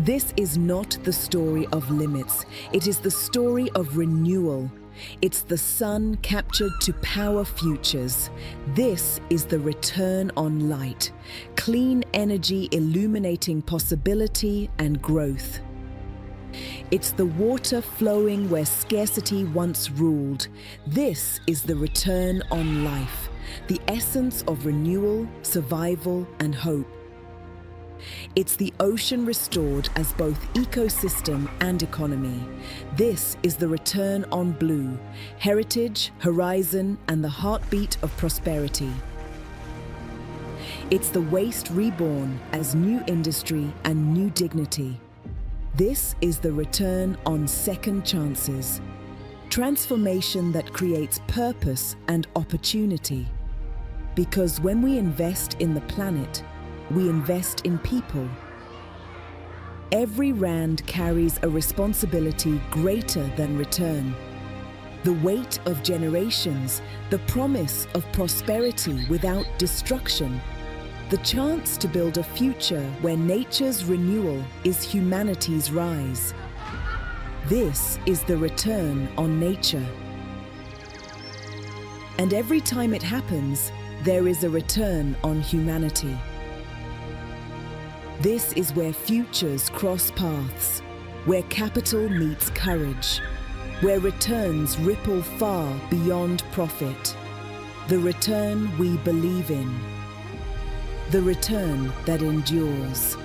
This is not the story of limits. It is the story of renewal. It's the sun captured to power futures. This is the return on light. Clean energy illuminating possibility and growth. It's the water flowing where scarcity once ruled. This is the return on life, the essence of renewal, survival, and hope. It's the ocean restored as both ecosystem and economy. This is the return on blue, heritage, horizon, and the heartbeat of prosperity. It's the waste reborn as new industry and new dignity. This is the return on second chances, transformation that creates purpose and opportunity. Because when we invest in the planet, we invest in people. Every rand carries a responsibility greater than return. The weight of generations, the promise of prosperity without destruction, the chance to build a future where nature's renewal is humanity's rise. This is the return on nature. And every time it happens, there is a return on humanity. This is where futures cross paths, where capital meets courage, where returns ripple far beyond profit. The return we believe in. The return that endures.